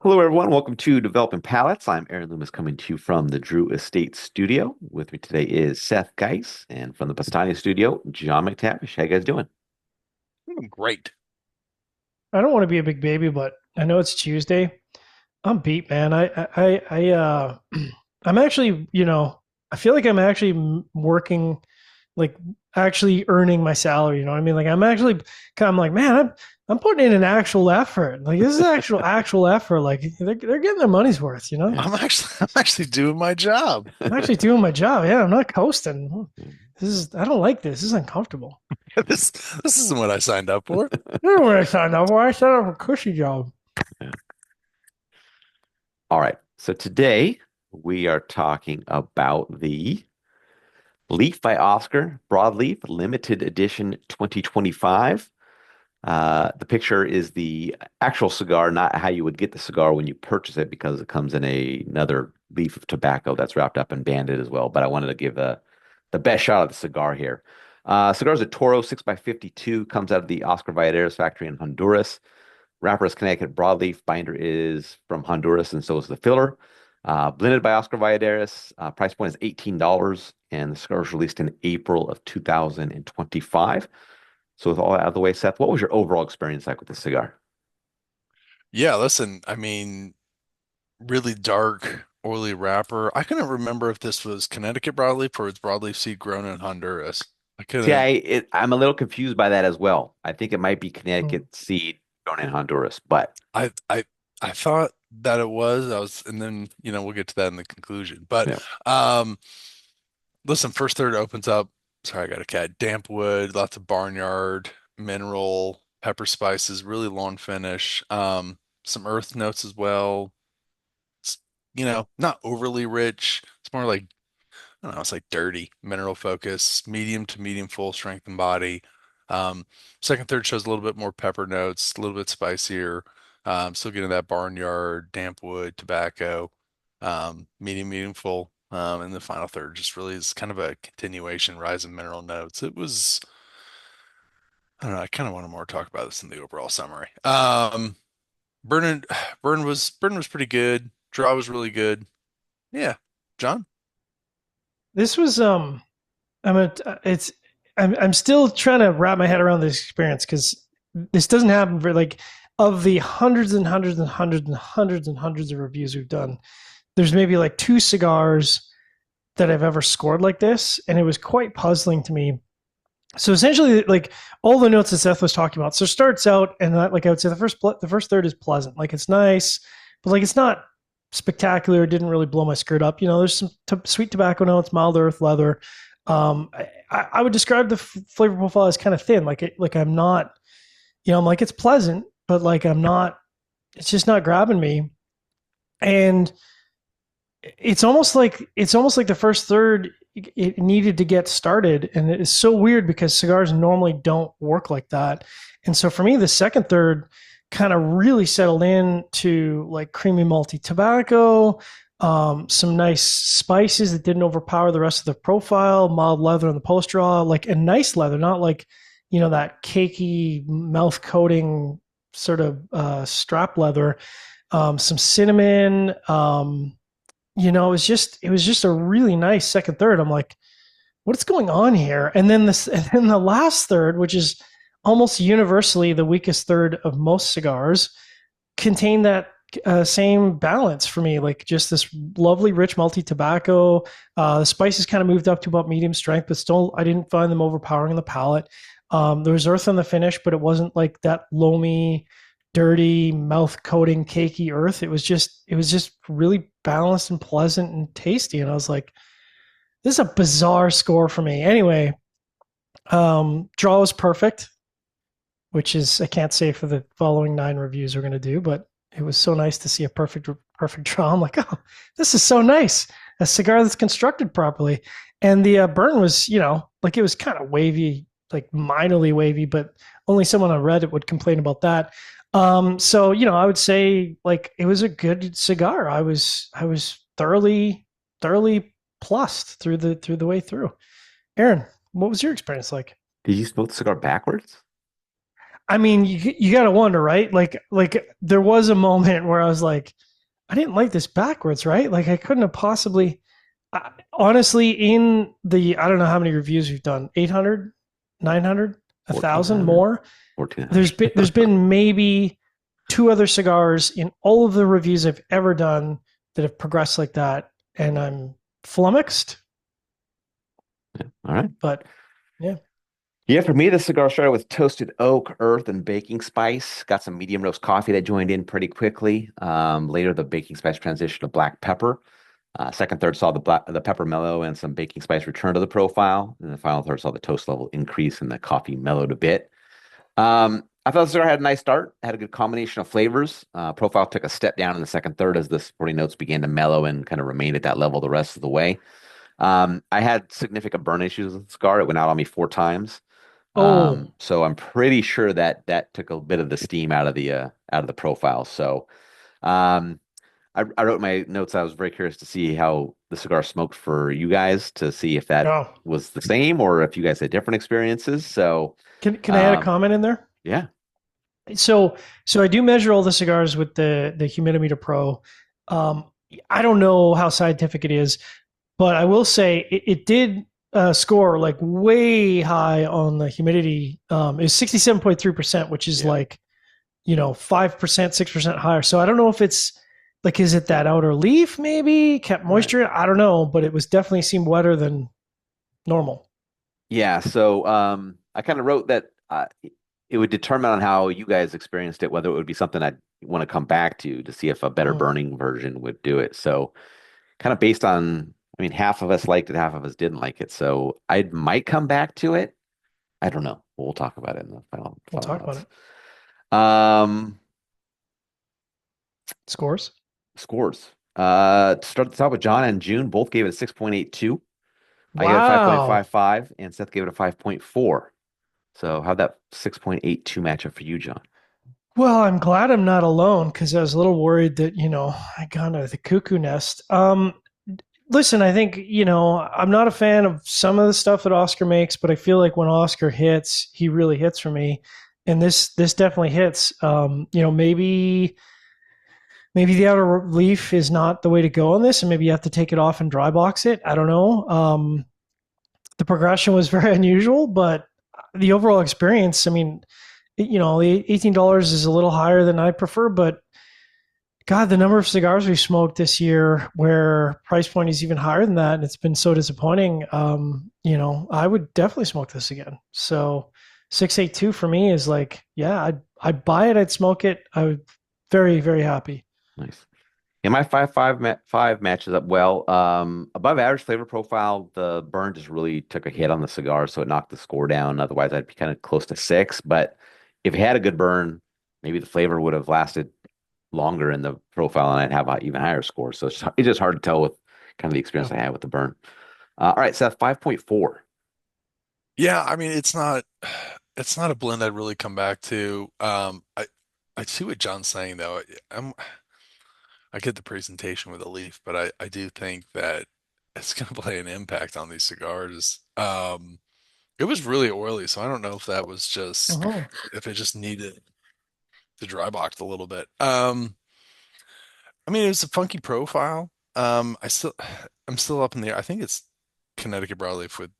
Hello, everyone. Welcome to Developing Palates. I'm Aaron Loomis coming to you from the Drew Estate Studio. With me today is Seth Geis, and from the Pastani Studio, John McTavish. How you guys doing? Great. I don't want to be a big baby, but I know it's Tuesday. I'm beat, man. I'm actually, I feel like I'm actually working, like actually earning my salary. You know what I mean? Like I'm like, man, I'm putting in an actual effort. Like this is actual effort. Like they're getting their money's worth. You know, Yeah. I'm actually doing my job. I'm actually doing my job. Yeah, I'm not coasting. I don't like this. This is uncomfortable. This this isn't what I signed up for. You know what I signed up for? I signed up for a cushy job. All right. So today we are talking about the Leaf by Oscar Broadleaf Limited Edition 2025. The picture is the actual cigar, not how you would get the cigar when you purchase it, because it comes in another leaf of tobacco that's wrapped up and banded as well. But I wanted to give the best shot of the cigar here. Cigar is a Toro 6x52, comes out of the Oscar Valladares factory in Honduras. Wrapper is Connecticut broadleaf. Binder is from Honduras, and so is the filler. Blended by Oscar Valladares. Price point is $18, and the cigar was released in April of 2025. So with all that out of the way, Seth, what was your overall experience like with this cigar? Yeah, listen, really dark, oily wrapper. I couldn't remember if this was Connecticut broadleaf or it's broadleaf seed grown in Honduras. I See, couldn't. I'm a little confused by that as well. I think it might be Mm. Connecticut seed grown in Honduras, but I I I thought that it was. And then we'll get to that in the conclusion. But yeah. um, listen, first third opens up. Sorry, I got a cat. Damp wood, lots of barnyard, mineral, pepper spices, really long finish. Some earth notes as well. It's, not overly rich. It's more like, I don't know, it's like dirty, mineral focus, medium to medium full strength and body. Um, Second, third shows a little bit more pepper notes, a little bit spicier. Still getting that barnyard, damp wood, tobacco, medium full. And the final third just really is kind of a continuation, rise in mineral notes. I don't know, I kind of want to more talk about this in the overall summary. Burn burn was pretty good. Draw was really good. Yeah, John. This was I'm a, it's I'm still trying to wrap my head around this experience because this doesn't happen for like of the hundreds and hundreds and hundreds and hundreds and hundreds of reviews we've done. There's maybe like two cigars that I've ever scored like this, and it was quite puzzling to me. So essentially, like all the notes that Seth was talking about. So it starts out, and like I would say, the first third is pleasant. Like it's nice, but like it's not spectacular. It didn't really blow my skirt up. There's some sweet tobacco notes, mild earth leather. I would describe the flavor profile as kind of thin. Like I'm not, I'm like it's pleasant, but like I'm not. It's just not grabbing me. And it's almost like the first third it needed to get started, and it is so weird because cigars normally don't work like that. And so for me, the second third kind of really settled in to like creamy malty tobacco, some nice spices that didn't overpower the rest of the profile, mild leather in the post draw, like a nice leather, not like that cakey mouth coating sort of strap leather. Some cinnamon. It was just a really nice second third. I'm like, what's going on here? And then the last third, which is almost universally the weakest third of most cigars, contain that same balance for me. Like just this lovely, rich, multi tobacco. The spices kind of moved up to about medium strength, but still, I didn't find them overpowering on the palate. There was earth on the finish, but it wasn't like that loamy, dirty, mouth coating, cakey earth. It was just really balanced and pleasant and tasty. And I was like, this is a bizarre score for me. Anyway, draw was perfect, which is I can't say for the following 9 reviews we're going to do, but it was so nice to see a perfect draw. I'm like, oh, this is so nice. A cigar that's constructed properly. And the burn was, like it was kind of wavy, like minorly wavy, but only someone on Reddit would complain about that. So I would say like it was a good cigar. I was thoroughly plussed through the way through. Aaron, what was your experience like? Did you smoke the cigar backwards? I mean, you got to wonder, right? Like there was a moment where I was like, I didn't like this backwards, right? Like I couldn't have possibly. Honestly, in the I don't know how many reviews we've done, 800, 900, 1,000 1400, more. 1400. There's been maybe two other cigars in all of the reviews I've ever done that have progressed like that, and I'm flummoxed. All right. But yeah. Yeah, for me, the cigar started with toasted oak, earth, and baking spice. Got some medium roast coffee that joined in pretty quickly. Later, the baking spice transitioned to black pepper. Second, third saw the pepper mellow and some baking spice return to the profile. And the final third saw the toast level increase and the coffee mellowed a bit. I thought the cigar had a nice start, had a good combination of flavors. Profile took a step down in the second third as the supporting notes began to mellow and kind of remained at that level the rest of the way. I had significant burn issues with the cigar. It went out on me 4 times. Oh, So I'm pretty sure that that took a bit of the steam out of the profile. So um, I wrote my notes. I was very curious to see how the cigar smoked for you guys to see if that no. was the same or if you guys had different experiences. So Can I add a um, comment in there? yeah, So I do measure all the cigars with the Humidimeter Pro. Um, I don't know how scientific it is, but I will say it did score like way high on the humidity. It was 67.3%, which is yeah, like 5%, 6% higher. So I don't know if it's like, is it that outer leaf maybe kept right. moisture? I don't know, but it was definitely seemed wetter than normal. Yeah, so I kind of wrote that it would determine on how you guys experienced it, whether it would be something I'd want to come back to see if a better Mm, burning version would do it. So kind of based on, I mean, half of us liked it, half of us didn't like it. So I might come back to it. I don't know. We'll talk about it in the we'll final talk about notes. it. Um, Scores. Scores. To start at the top with John and June, both gave it a 6.82. I gave it a Wow. 5.55, and Seth gave it a 5.4. So how'd that 6.82 match up for you, John? Well, I'm glad I'm not alone because I was a little worried that, I got out of the cuckoo nest. Listen, I think, I'm not a fan of some of the stuff that Oscar makes, but I feel like when Oscar hits, he really hits for me. And this definitely hits. Maybe the outer leaf is not the way to go on this, and maybe you have to take it off and dry box it. I don't know. The progression was very unusual, but the overall experience, I mean, the $18 is a little higher than I prefer, but God, the number of cigars we smoked this year where price point is even higher than that, and it's been so disappointing. I would definitely smoke this again. So 682 for me is like, yeah, I'd buy it, I'd smoke it. I would very, very happy. Nice. Yeah, my 5.55 matches up well. Above average flavor profile, the burn just really took a hit on the cigar, so it knocked the score down. Otherwise, I'd be kind of close to 6. But if it had a good burn, maybe the flavor would have lasted longer in the profile, and I'd have an even higher score. So it's just hard to tell with kind of the Yeah. experience I had with the burn. All right, Seth, 5.4. Yeah, I mean it's not a blend I'd really come back to. I see what John's saying though. I get the presentation with a leaf, but I do think that it's going to play an impact on these cigars. It was really oily, so I don't know if that was just Uh-huh. if it just needed to dry box a little bit. I mean, it was a funky profile. I'm still up in the air. I think it's Connecticut broadleaf with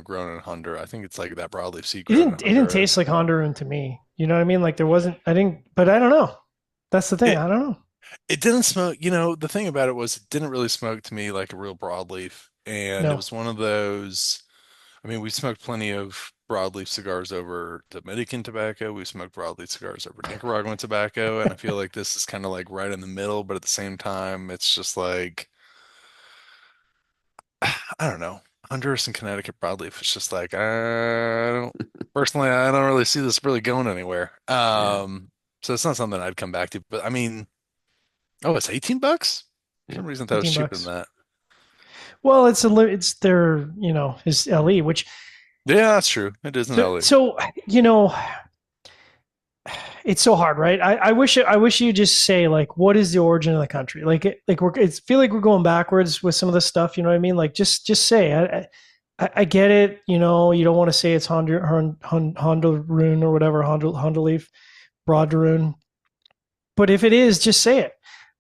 grown in Honduras. I think it's like that broadleaf seed grown in It didn't taste Honduras. like Honduran to me. You know what I mean? Like there wasn't. I didn't. But I don't know. That's the thing. It I don't know. it didn't smoke. The thing about it was it didn't really smoke to me like a real broadleaf, and it No. was one of those. I mean, we smoked plenty of broadleaf cigars over Dominican tobacco. We smoked broadleaf cigars over Nicaraguan tobacco, and I feel like this is kind of like right in the middle, but at the same time, it's just like I don't know. Honduras and Connecticut broadleaf. It's just like I don't personally, I don't really see this really going anywhere. Yeah, So it's not something I'd come back to. But I mean, oh, it's $18? For yeah. some reason, I thought it was 18 cheaper than bucks. that. Well, it's their, his LE, which Yeah, that's true. It is an so, LE. so you know, it's so hard, right? I wish you just say like, what is the origin of the country? Like, feel like we're going backwards with some of the stuff. You know what I mean? Like, just say. I get it. You know, you don't want to say it's Honda Rune or whatever, Honda Leaf, Broadrune. But if it is, just say it.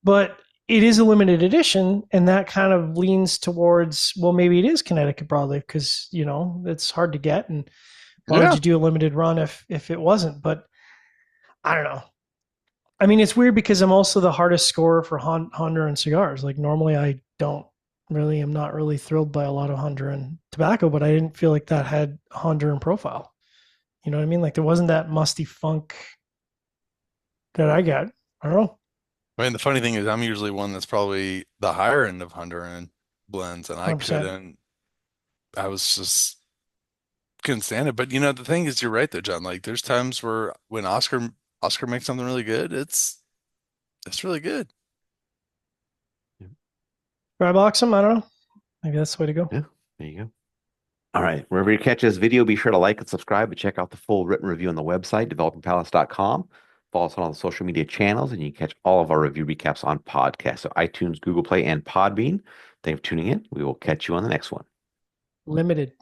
But it is a limited edition, and that kind of leans towards, well, maybe it is Connecticut Broadleaf because, you know, it's hard to get. And why would Yeah. you do a limited run if it wasn't? But I don't know. I mean, it's weird because I'm also the hardest scorer for Honduran cigars. Like normally, I don't really, am not really thrilled by a lot of Honduran tobacco, but I didn't feel like that had Honduran profile. You know what I mean? Like there wasn't that musty funk that I got. I don't know, I mean, the funny thing is, I'm usually one that's probably the higher end of Honduran blends, and 100%. I was just couldn't stand it. But you know, the thing is, you're right though, John. Like, there's times where when Oscar makes something really good, it's really good. Dry box them. I don't know. Maybe that's the way to go. Yeah, there you go. All right. Wherever you catch this video, be sure to like and subscribe and check out the full written review on the website, developingpalace.com. Follow us on all the social media channels, and you can catch all of our review recaps on podcasts. So iTunes, Google Play, and Podbean. Thanks for tuning in. We will catch you on the next one. Limited.